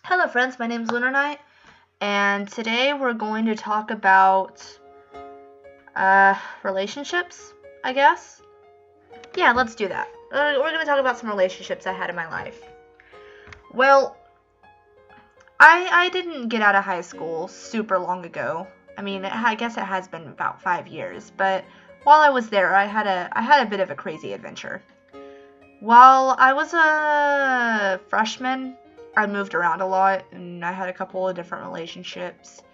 Hello friends, my name is Lunernight, and today we're going to talk about relationships, I guess. Yeah, let's do that. We're going to talk about some relationships I had in my life. Well, I didn't get out of high school super long ago. I mean, I guess it has been about 5 years, but while I was there, I had a bit of a crazy adventure. While I was a freshman, I moved around a lot, and I had a couple of different relationships.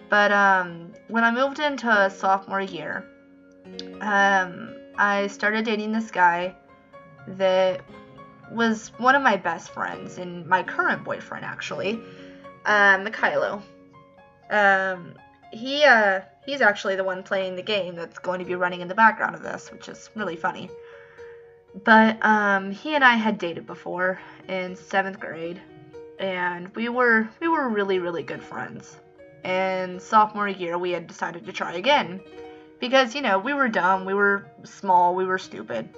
But when I moved into sophomore year, I started dating this guy that was one of my best friends and my current boyfriend, actually, Mikhailo. He's actually the one playing the game that's going to be running in the background of this, which is really funny. But he and I had dated before in 7th grade, and we were really, really good friends. And sophomore year, we had decided to try again because, we were dumb, we were small, we were stupid.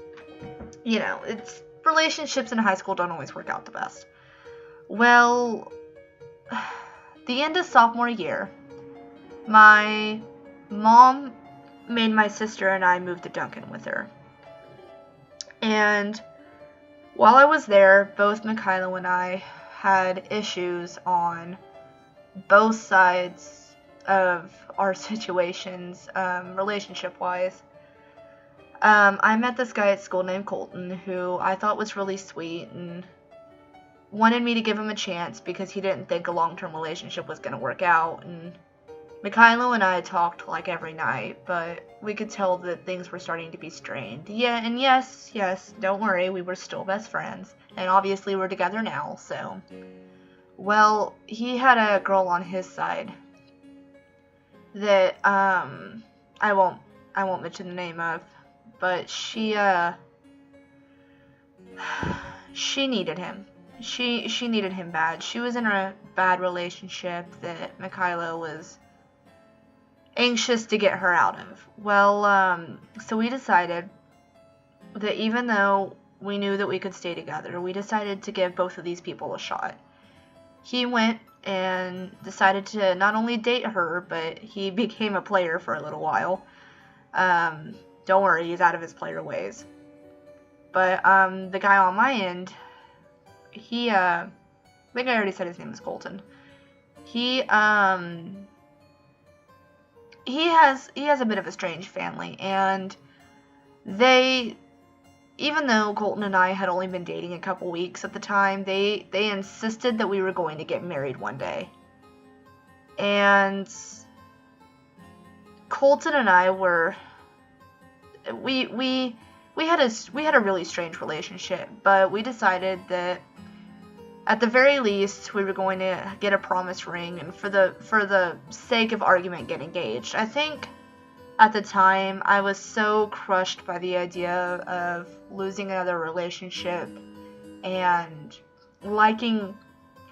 It's relationships in high school don't always work out the best. Well, the end of sophomore year, my mom made my sister and I move to Duncan with her. And while I was there, both Mikhailo and I had issues on both sides of our situations, relationship-wise. I met this guy at school named Colton, who I thought was really sweet and wanted me to give him a chance because he didn't think a long-term relationship was going to work out. And Mikhailo and I talked like every night, but we could tell that things were starting to be strained. Yeah, and yes, don't worry, we were still best friends. And obviously we're together now, so. Well, he had a girl on his side that I won't mention the name of, but she needed him. She needed him bad. She was in a bad relationship that Mikhailo was anxious to get her out of. Well, so we decided that even though we knew that we could stay together, we decided to give both of these people a shot. He went and decided to not only date her, but he became a player for a little while. Don't worry, he's out of his player ways. But the guy on my end, I think I already said his name is Colton. He has a bit of a strange family, and even though Colton and I had only been dating a couple weeks at the time, they insisted that we were going to get married one day. And Colton and I were we had a really strange relationship, but we decided that at the very least we were going to get a promise ring and for the sake of argument get engaged. I think at the time, I was so crushed by the idea of losing another relationship and liking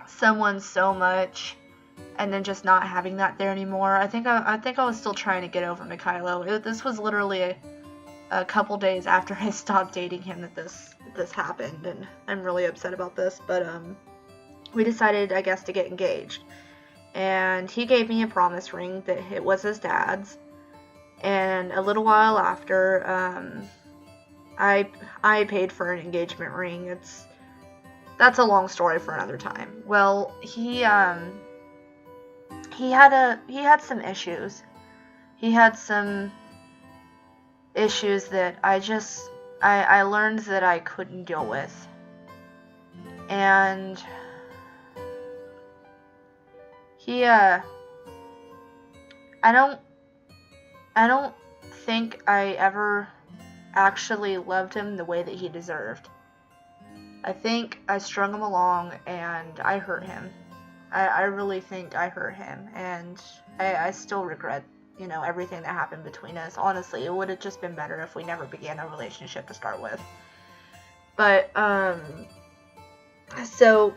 someone so much and then just not having that there anymore. I think I was still trying to get over Mikhailo. This was literally a couple days after I stopped dating him that this happened, and I'm really upset about this, but we decided, I guess, to get engaged. And he gave me a promise ring that it was his dad's. And a little while after, I paid for an engagement ring. That's a long story for another time. Well, he had some issues. He had some issues that I learned that I couldn't deal with. And I don't think I ever actually loved him the way that he deserved. I think I strung him along and I hurt him. I really think I hurt him, and I still regret, everything that happened between us. Honestly, it would have just been better if we never began a relationship to start with. But, so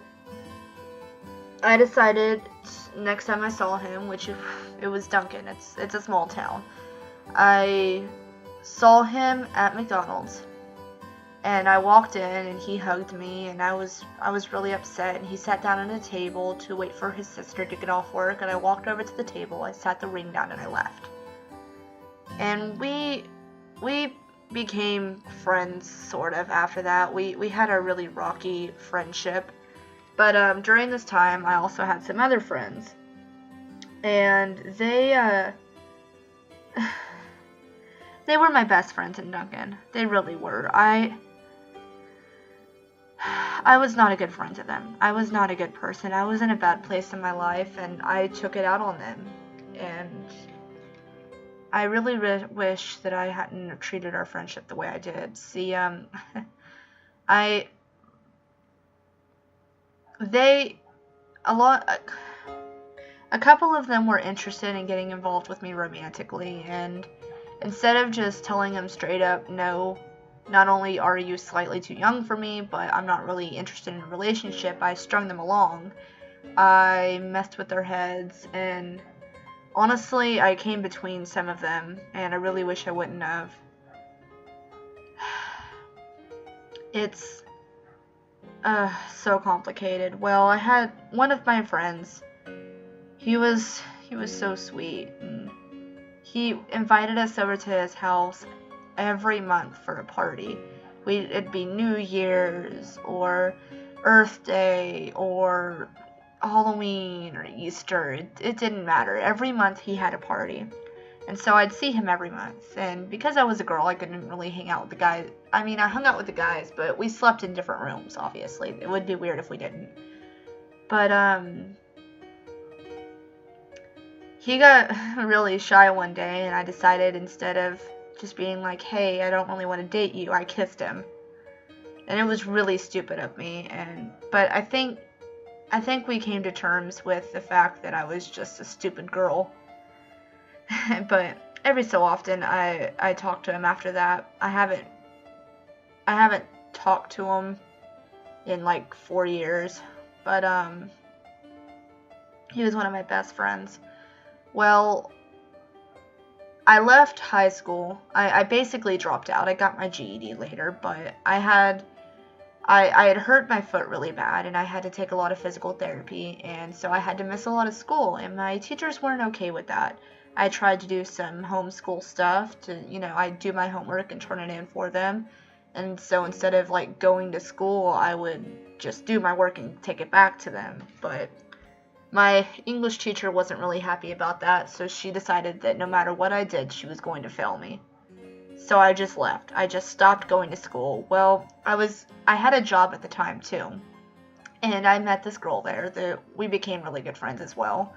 I decided next time I saw him, which it was Duncan, it's a small town, I saw him at McDonald's, And I walked in and he hugged me, and I was really upset, and he sat down at a table to wait for his sister to get off work, and I walked over to the table, I sat the ring down, and I left. And we became friends sort of after that. We had a really rocky friendship. But during this time I also had some other friends. And they were my best friends in Duncan. They really were. I was not a good friend to them. I was not a good person. I was in a bad place in my life, and I took it out on them. And I really wish that I hadn't treated our friendship the way I did. See, a couple of them were interested in getting involved with me romantically, and instead of just telling them straight up, no, not only are you slightly too young for me, but I'm not really interested in a relationship, I strung them along. I messed with their heads, and honestly, I came between some of them, and I really wish I wouldn't have. It's so complicated. Well, I had one of my friends. He was so sweet, and he invited us over to his house every month for a party. It'd be New Year's or Earth Day or Halloween or Easter. It didn't matter. Every month he had a party. And so I'd see him every month. And because I was a girl, I couldn't really hang out with the guys. I mean, I hung out with the guys, but we slept in different rooms, obviously. It would be weird if we didn't. But, he got really shy one day, and I decided instead of just being like, hey, I don't really want to date you, I kissed him. And it was really stupid of me, but I think we came to terms with the fact that I was just a stupid girl. But every so often I talk to him after that. I haven't talked to him in like 4 years, but he was one of my best friends. Well, I left high school. I basically dropped out. I got my GED later, but I had hurt my foot really bad, and I had to take a lot of physical therapy, and so I had to miss a lot of school, and my teachers weren't okay with that. I tried to do some homeschool stuff to, I'd do my homework and turn it in for them, and so instead of, like, going to school, I would just do my work and take it back to them, but my English teacher wasn't really happy about that, so she decided that no matter what I did, she was going to fail me. So I just left. I just stopped going to school. Well, I had a job at the time, too. And I met this girl there that we became really good friends as well.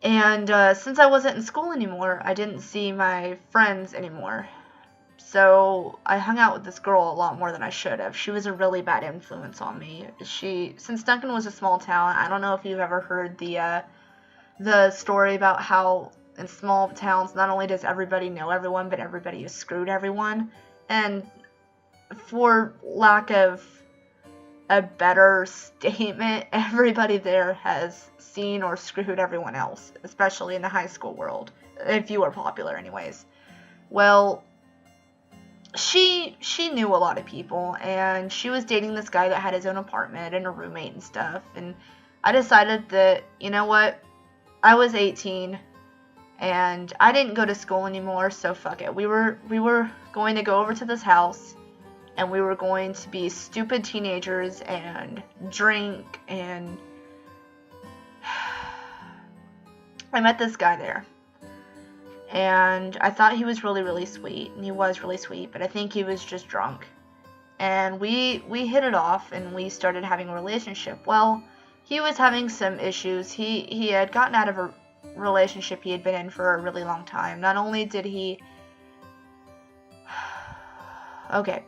And since I wasn't in school anymore, I didn't see my friends anymore. So I hung out with this girl a lot more than I should have. She was a really bad influence on me. Since Duncan was a small town, I don't know if you've ever heard the story about how in small towns, not only does everybody know everyone, but everybody has screwed everyone. And for lack of a better statement, everybody there has seen or screwed everyone else, especially in the high school world, if you were popular anyways. Well, she knew a lot of people, and she was dating this guy that had his own apartment and a roommate and stuff, and I decided that, you know what, I was 18, and I didn't go to school anymore, so fuck it. We were going to go over to this house, and we were going to be stupid teenagers and drink, and I met this guy there. And I thought he was really, really sweet, and he was really sweet, but I think he was just drunk. And we hit it off, and we started having a relationship. Well, he was having some issues. He had gotten out of a relationship he had been in for a really long time. Not only did he... Okay.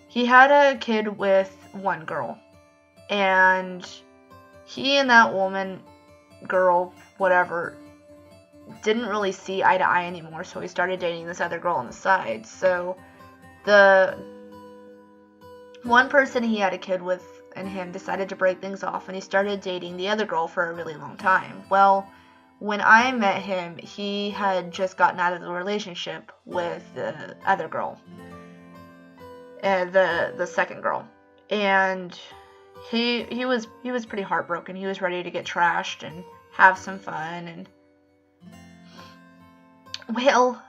He had a kid with one girl. And he and that woman, girl, whatever, didn't really see eye to eye anymore, so he started dating this other girl on the side. So the one person he had a kid with and him decided to break things off, and he started dating the other girl for a really long time. Well, when I met him, he had just gotten out of the relationship with the other girl. the second girl, and he was pretty heartbroken. He was ready to get trashed and have some fun, and well,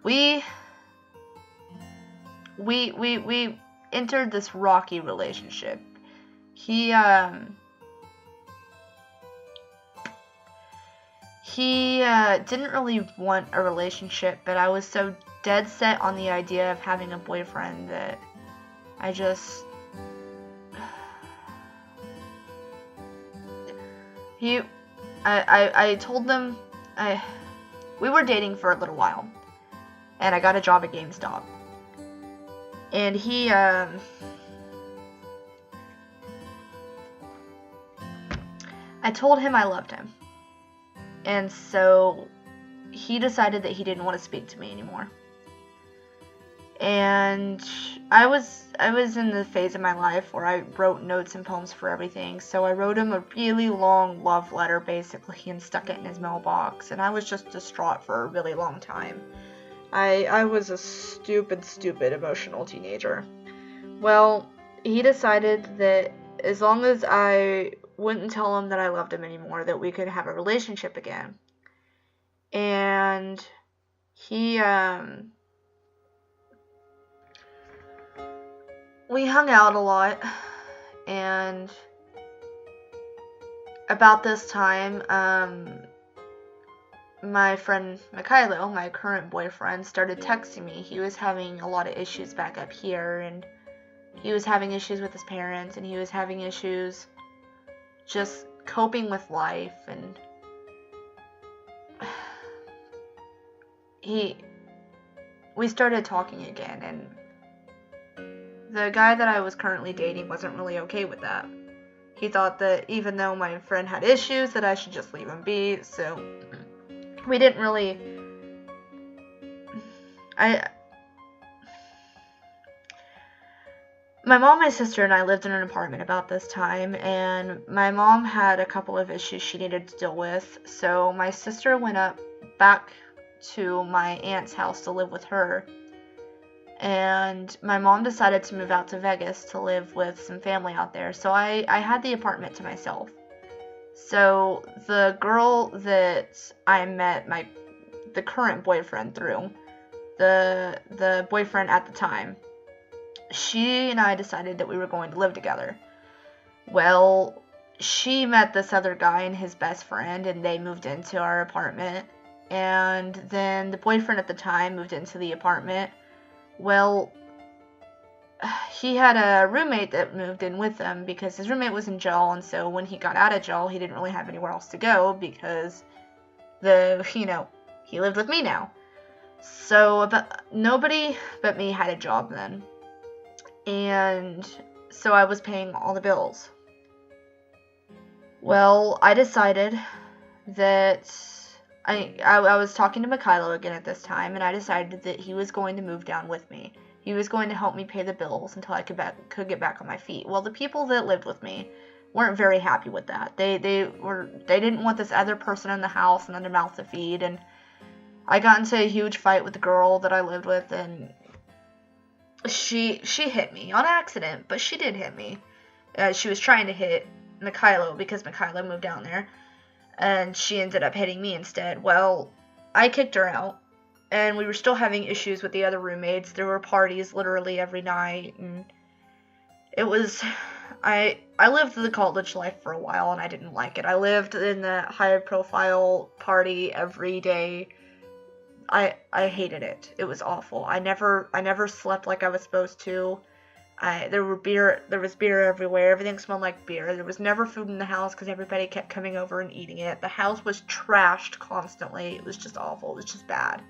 we entered this rocky relationship. He didn't really want a relationship, but I was so dead set on the idea of having a boyfriend that I just I told them we were dating for a little while, and I got a job at GameStop, and I told him I loved him, and so he decided that he didn't want to speak to me anymore. And I was in the phase of my life where I wrote notes and poems for everything, so I wrote him a really long love letter, basically, and stuck it in his mailbox, and I was just distraught for a really long time. I was a stupid emotional teenager. Well, he decided that as long as I wouldn't tell him that I loved him anymore, that we could have a relationship again. And we hung out a lot, and about this time, my friend Mikhailo, my current boyfriend, started texting me. He was having a lot of issues back up here, and he was having issues with his parents, and he was having issues just coping with life, and we started talking again, and the guy that I was currently dating wasn't really okay with that. He thought that even though my friend had issues, that I should just leave him be, so we didn't really... My mom, my sister, and I lived in an apartment about this time, and my mom had a couple of issues she needed to deal with, so my sister went back to my aunt's house to live with her. And my mom decided to move out to Vegas to live with some family out there. So I had the apartment to myself. So the girl that I met the current boyfriend through, the boyfriend at the time, she and I decided that we were going to live together. Well, she met this other guy and his best friend, and they moved into our apartment. And then the boyfriend at the time moved into the apartment. Well, he had a roommate that moved in with him because his roommate was in jail, and so when he got out of jail, he didn't really have anywhere else to go because he lived with me now. So nobody but me had a job then, and so I was paying all the bills. Well, I decided that I was talking to Mikhailo again at this time, and I decided that he was going to move down with me. He was going to help me pay the bills until I could get back on my feet. Well, the people that lived with me weren't very happy with that. They didn't want this other person in the house and another mouth to feed, and I got into a huge fight with the girl that I lived with, and she hit me on accident, but she did hit me. She was trying to hit Mikhailo because Mikhailo moved down there, and she ended up hitting me instead. Well, I kicked her out, and we were still having issues with the other roommates. There were parties literally every night, and it was... I lived the college life for a while, and I didn't like it. I lived in the high-profile party every day. I hated it. It was awful. I never slept like I was supposed to. There was beer everywhere. Everything smelled like beer. There was never food in the house because everybody kept coming over and eating it. The house was trashed constantly. It was just awful. It was just bad.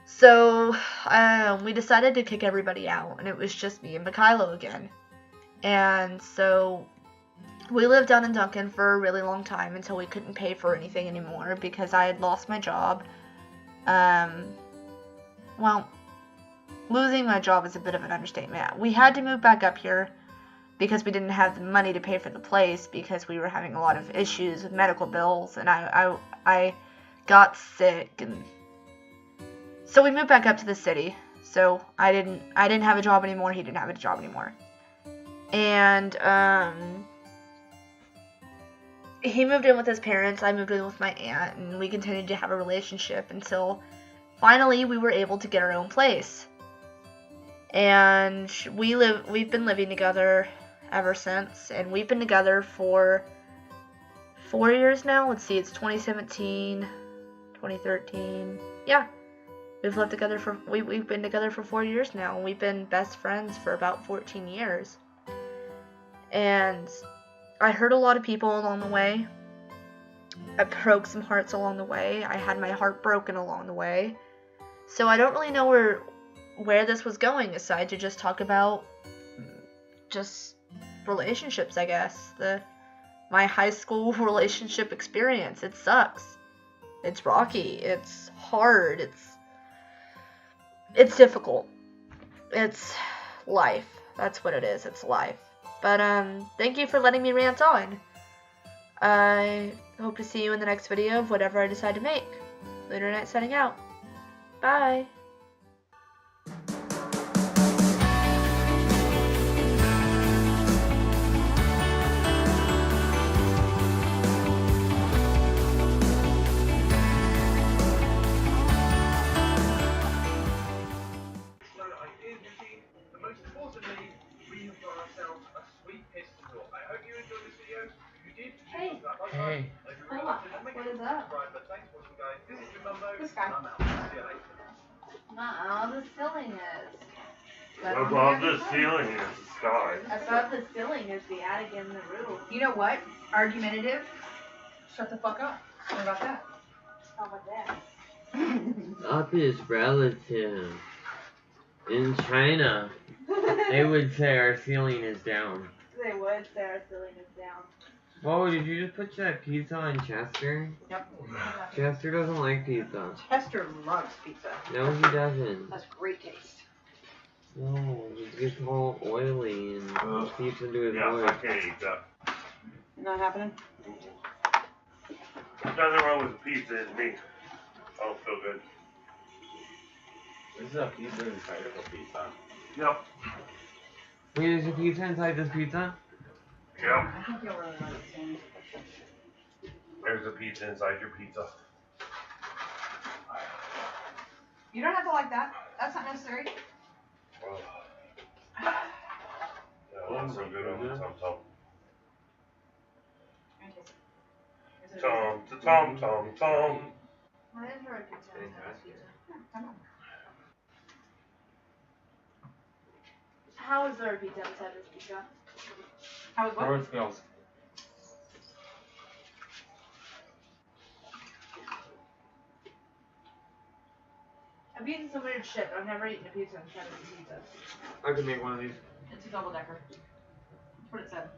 So we decided to kick everybody out, and it was just me and Mikhailo again. And so we lived down in Duncan for a really long time until we couldn't pay for anything anymore because I had lost my job. Well, losing my job is a bit of an understatement. We had to move back up here because we didn't have the money to pay for the place because we were having a lot of issues with medical bills, and I got sick, and So we moved back up to the city. So I didn't have a job anymore. He didn't have a job anymore. And he moved in with his parents. I moved in with my aunt, and we continued to have a relationship until finally we were able to get our own place. And we've been living together ever since, and we've been together for 4 years now. Let's see, it's 2017, 2013. Yeah. We've lived together we've been together for 4 years now, and we've been best friends for about 14 years. And I hurt a lot of people along the way. I broke some hearts along the way. I had my heart broken along the way. So I don't really know where this was going, aside to just talk about just relationships, I guess. My high school relationship experience. It sucks. It's rocky. It's hard. It's difficult. It's life. That's what it is. It's life. But thank you for letting me rant on. I hope to see you in the next video of whatever I decide to make. Lunernight setting out. Bye. Hey. What is that? This guy. Not the ceiling is. Above the ceiling is the sky. Above the ceiling is the attic and the roof. You know what? Argumentative. Shut the fuck up. What about that? How about that? Up his relative. In China, they would say our ceiling is down. They would say our ceiling is down. Whoa, did you just put that pizza on Chester? Yep. Chester doesn't like pizza. Chester loves pizza. No, he doesn't. That's great taste. No, it gets all oily and seeps into his voice. I can't eat that. Not happening? Nothing wrong with the pizza, it's me. I don't feel good. This is a pizza inside of a pizza. Yep. Wait, is a pizza inside this pizza? Yep. I think you'll really like it soon. There's a pizza inside your pizza. You don't have to like that. That's not necessary. Yeah, that's so good on the tom-tom. Tom. I didn't hear a pizza. How is there a pizza inside this pizza? How is what? How it smells. I've eaten some weird shit, but I've never eaten a pizza inside of a pizza. I could make one of these. It's a double decker. That's what it said.